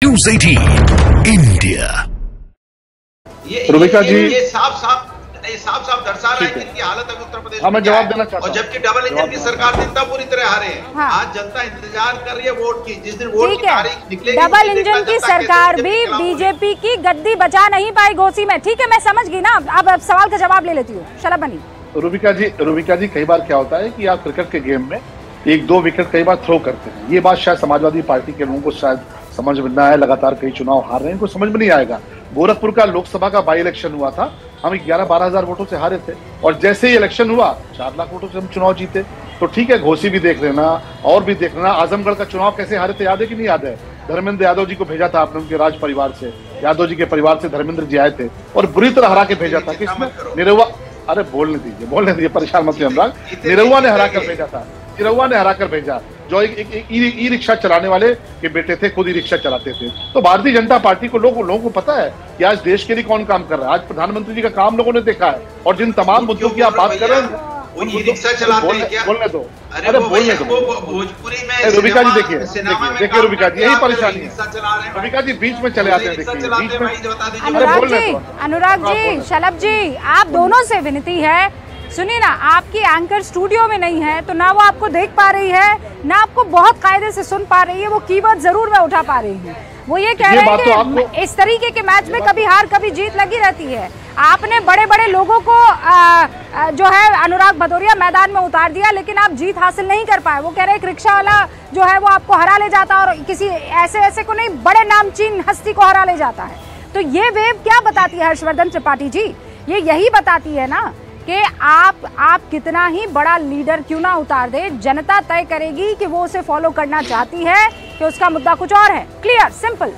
News 18 India. Rubika जी, ये साफ साफ दर्शा रहा है कि इनकी हालत अभी उत्तर प्रदेश मैं जवाब देना चाहता हूं। और जबकि डबल इंजन की सरकार जनता पूरी तरह हारे है। हाँ। आज जनता इंतजार कर रही है वोट की, जिस दिन वोट की तारीख निकलेगी डबल इंजन की सरकार भी बीजेपी की गद्दी बचा नहीं पाई घोसी में। ठीक है, मैं समझ गई ना। अब सवाल का जवाब ले लेती हूँ। शलभ बनी। रुबिका जी, कई बार क्या होता है कि आप क्रिकेट के गेम में एक दो विकेट कई बार थ्रो करते हैं। ये बात शायद समाजवादी पार्टी के लोगों को शायद समझ में ना आए। लगातार कई चुनाव हार रहे हैं, इनको समझ में नहीं आएगा। गोरखपुर का लोकसभा का बाई इलेक्शन हुआ था, हम 11-12 हजार वोटों से हारे थे, और जैसे ही इलेक्शन हुआ 4 लाख वोटों से हम चुनाव जीते। तो ठीक है, घोसी भी देख लेना और भी देख लेना। आजमगढ़ का चुनाव कैसे हारे थे याद है कि नहीं याद है? धर्मेंद्र यादव जी को भेजा था आपने, उनके राज परिवार से, यादव जी के परिवार से धर्मेंद्र जी आए थे और बुरी तरह हरा के भेजा था। किसने? निरहुआ। अरे बोलने दीजिए, परेशान मत होइए अनुराग। निरहुआ ने हरा कर भेजा था, निरहुआ ने हरा कर भेजा, जो एक ई रिक्शा चलाने वाले के बेटे थे, खुद ई रिक्शा चलाते थे। तो भारतीय जनता पार्टी को लोगों को पता है कि आज देश के लिए कौन काम कर रहा है। आज प्रधानमंत्री जी का काम लोगों ने देखा है, और जिन तमाम मुद्दों की आप बात कर रहे हैं, रिक्शा चलाते हैं क्या? बोलने दो, अरे बोलने दो। भोजपुरी में रुबिका जी देखिए रुबिका जी, यही परेशानी है। रुबिका जी बीच में चले आते हैं, देखिए बीच में। अनुराग जी, शलभ जी, आप दोनों से विनती है, सुनिए ना। आपकी एंकर स्टूडियो में नहीं है, तो ना वो आपको देख पा रही है, ना आपको बहुत कायदे से सुन पा रही है। वो कीवर्ड जरूर मैं उठा पा रही हूँ। वो ये कह रहे हैं कि इस तरीके के मैच में कभी हार कभी जीत लगी रहती है। आपने बड़े बड़े लोगों को जो है अनुराग भदौरिया मैदान में उतार दिया, लेकिन आप जीत हासिल नहीं कर पाए। वो कह रहे हैं एक रिक्शा वाला जो है वो आपको हरा ले जाता, और किसी ऐसे को नहीं, बड़े नामचीन हस्ती को हरा ले जाता है। तो ये वेव क्या बताती है हर्षवर्धन त्रिपाठी जी? ये यही बताती है ना कि आप कितना ही बड़ा लीडर क्यों ना उतार दे, जनता तय करेगी कि वो उसे फॉलो करना चाहती है कि उसका मुद्दा कुछ और है। Clear, simple.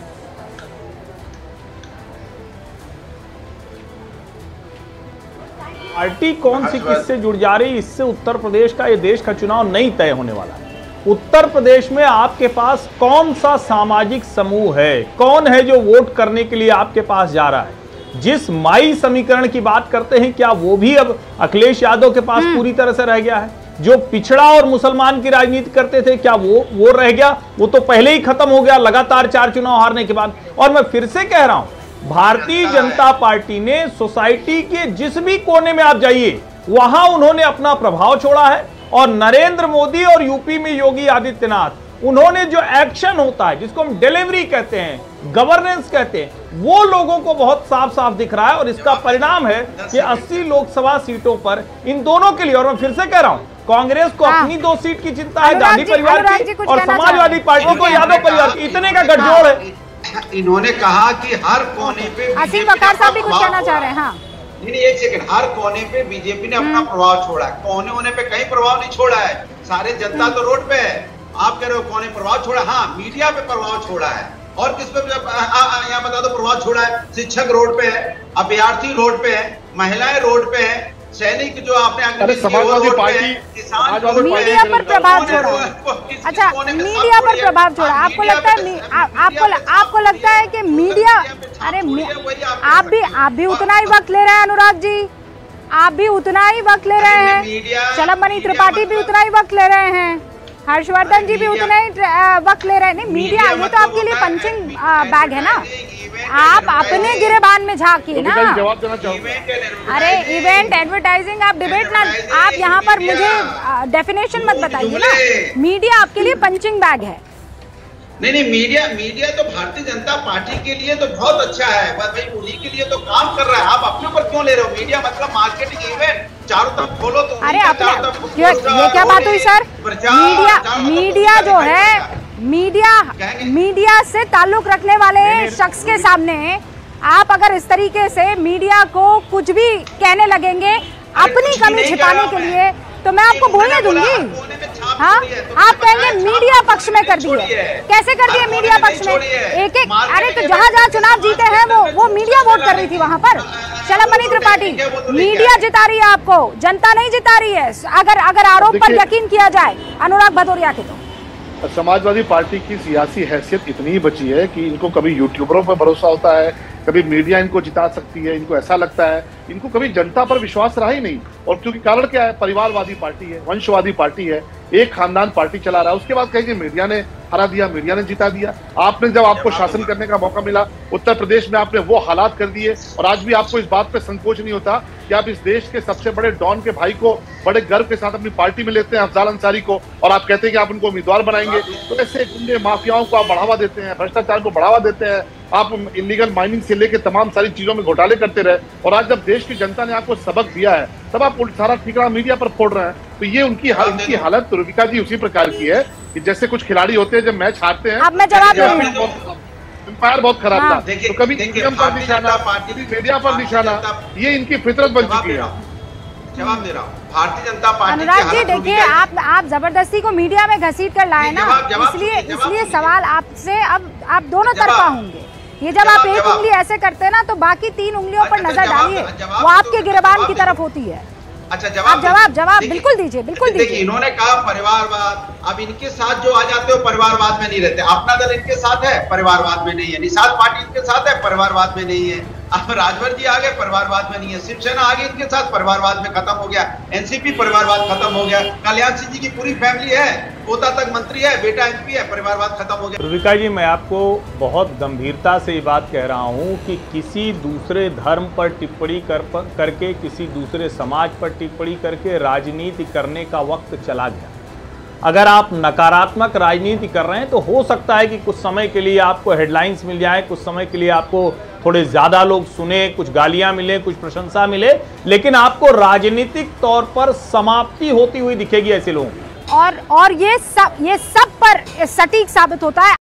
पार्टी कौन सी किससे जुड़ जा रही, इससे उत्तर प्रदेश का, ये देश का चुनाव नहीं तय होने वाला है। उत्तर प्रदेश में आपके पास कौन सा सामाजिक समूह है, कौन है जो वोट करने के लिए आपके पास जा रहा है? जिस माई समीकरण की बात करते हैं, क्या वो भी अब अखिलेश यादव के पास पूरी तरह से रह गया है? जो पिछड़ा और मुसलमान की राजनीति करते थे, क्या वो रह गया? वो तो पहले ही खत्म हो गया लगातार 4 चुनाव हारने के बाद। और मैं फिर से कह रहा हूं, भारतीय जनता पार्टी ने सोसाइटी के जिस भी कोने में आप जाइए, वहां उन्होंने अपना प्रभाव छोड़ा है। और नरेंद्र मोदी और यूपी में योगी आदित्यनाथ, उन्होंने जो एक्शन होता है, जिसको हम डिलीवरी कहते हैं, गवर्नेंस कहते हैं, वो लोगों को बहुत साफ साफ दिख रहा है। और इसका परिणाम है कि 80 लोकसभा सीटों पर इन दोनों के लिए, और मैं फिर से कह रहा हूं, कांग्रेस को अपनी 2 सीट की चिंता है, गांधी परिवार की, और समाजवादी पार्टी को यादव परिवार की। इतने का गठजोड़ है। इन्होंने कहा कि हर कोने पे असीम वकार साहब भी कुछ कहना चाह रहे हैं। हाँ, नहीं, एक सेकंड। हर कोने पे बीजेपी ने अपना प्रभाव छोड़ा है। कोने पे कहीं प्रभाव नहीं छोड़ा है, सारे जनता तो रोड पे है। आप कह रहे हो कोने प्रभाव छोड़ा, हाँ मीडिया पे प्रभाव छोड़ा है। और किस पे यहाँ बता दो प्रभाव छोड़ा है? शिक्षक रोड पे है, अभ्यर्थी रोड पे है, महिलाएं रोड पे है, सैनिक जो आपने समाजवादी पार्टी, किसान मीडिया पर प्रभाव छोड़ा। अच्छा, मीडिया पर प्रभाव छोड़ा। आपको लगता है आपको लगता है कि मीडिया, अरे आप भी उतना ही वक्त ले रहे हैं अनुराग जी, आप भी उतना ही वक्त ले रहे हैं, शलभ मनी त्रिपाठी भी उतना ही वक्त ले रहे हैं, हर्षवर्धन जी भी उतना ही वक्त ले रहे हैं। नहीं, मीडिया ये तो आपके लिए पंचिंग बैग है ना। आप अपने गिरेबान में झांकिए ना। अरे इवेंट, एडवर्टाइजिंग, आप डिबेट ना, आप यहाँ पर मुझे डेफिनेशन मत बताइए ना। मीडिया आपके लिए पंचिंग बैग है। नहीं, मीडिया तो भारतीय जनता पार्टी के लिए तो बहुत अच्छा है, बस भाई उन्हीं के लिए तो काम कर रहा है। आप अपने ऊपर क्यों ले रहे हो? मीडिया मतलब मार्केटिंग इवेंट, चारों तरफ खोलो तो। अरे ये क्या बात हुई सर? मीडिया जो है, मीडिया से ताल्लुक रखने वाले शख्स के सामने आप अगर इस तरीके से मीडिया को कुछ भी कहने लगेंगे अपनी कमी छिपाने के लिए, तो मैं आपको बोलने दूंगी। हाँ, आप कहेंगे मीडिया पक्ष में कर दिए। कैसे कर दिए मीडिया पक्ष में? एक अरे तो जहाँ चुनाव जीते हैं वो मीडिया वोट कर रही थी वहां पर। शलभ मनी त्रिपाठी, मीडिया जिता रही है आपको, जनता नहीं जिता रही है। अगर आरोप पर यकीन किया जाए अनुराग भदौरिया के, तो समाजवादी पार्टी की सियासी हैसियत इतनी ही बची है कि इनको कभी यूट्यूबरों पर भरोसा होता है, कभी मीडिया इनको जिता सकती है, इनको ऐसा लगता है। इनको कभी जनता पर विश्वास रहा ही नहीं। और क्योंकि कारण क्या है, परिवारवादी पार्टी है, वंशवादी पार्टी है, एक खानदान पार्टी चला रहा है। उसके बाद कहेंगे मीडिया ने हरा दिया, मीडिया ने जिता दिया। आपने जब आपको शासन करने का मौका मिला उत्तर प्रदेश में, आपने वो हालात कर दिए। और आज भी आपको इस बात पे संकोच नहीं होता कि आप इस देश के सबसे बड़े डॉन के भाई को बड़े गर्व के साथ अपनी पार्टी में लेते हैं, अफजाल अंसारी को, और आप कहते हैं कि आप उनको उम्मीदवार बनाएंगे। तो ऐसे गुंडे माफियाओं को आप बढ़ावा देते हैं, भ्रष्टाचार को बढ़ावा देते हैं। आप इलीगल माइनिंग से लेकर तमाम सारी चीजों में घोटाले करते रहे। और आज जब देश की जनता ने आपको सबक दिया है, तब आप सारा ठिकाना मीडिया पर फोड़ रहे हैं। तो ये उनकी हालत रुबिका जी उसी प्रकार की है कि जैसे कुछ खिलाड़ी होते हैं, जब मैच हारते हैं, अब मैं जवाब दे रही हूं। अंपायर बहुत खराब था, देखिए, तो कभी देखिए, नियम पर निशाना, पार्टी कभी मीडिया पर निशाना, ये इनकी फितरत बन चुकी है। जवाब दे रहा हूँ, भारतीय जनता पार्टी अनुराग जी देखिए, आप जबरदस्ती को मीडिया में घसीट कर लाए ना, इसलिए सवाल आपसे अब आप दोनों तरफा होंगे। ये जब आप एक उंगली ऐसे करते हैं ना, तो बाकी 3 उंगलियों पर नजर डालिए, वो आपके गिरबान की तरफ होती है। अच्छा, आप जवाब बिल्कुल दीजिए, बिल्कुल दीजिए। देखिए, इन्होंने कहा परिवारवाद, अब इनके साथ जो आ जाते हो परिवारवाद में नहीं रहते। अपना दल इनके साथ है, परिवारवाद में नहीं है। निषाद पार्टी इनके साथ है, परिवारवाद में नहीं है। अब राजभर जी आगे, परिवारवाद में नहीं है। शिवसेना आगे इनके साथ, परिवारवाद में खत्म हो गया। एनसीपी, परिवारवाद खत्म हो गया। कल्याण सिंह जी की पूरी फैमिली है, पोता तक मंत्री है, बेटा एमपी है, परिवारवाद खत्म हो गया। रुबिका जी, मैं आपको बहुत गंभीरता से ये बात कह रहा हूँ कि किसी दूसरे धर्म पर टिप्पणी करके, किसी दूसरे समाज पर टिप्पणी करके राजनीति करने का वक्त चला गया। अगर आप नकारात्मक राजनीति कर रहे हैं तो हो सकता है कि कुछ समय के लिए आपको हेडलाइंस मिल जाए, कुछ समय के लिए आपको थोड़े ज्यादा लोग सुने, कुछ गालियां मिले, कुछ प्रशंसा मिले, लेकिन आपको राजनीतिक तौर पर समाप्ति होती हुई दिखेगी ऐसे लोगों की। और ये सब पर सटीक साबित होता है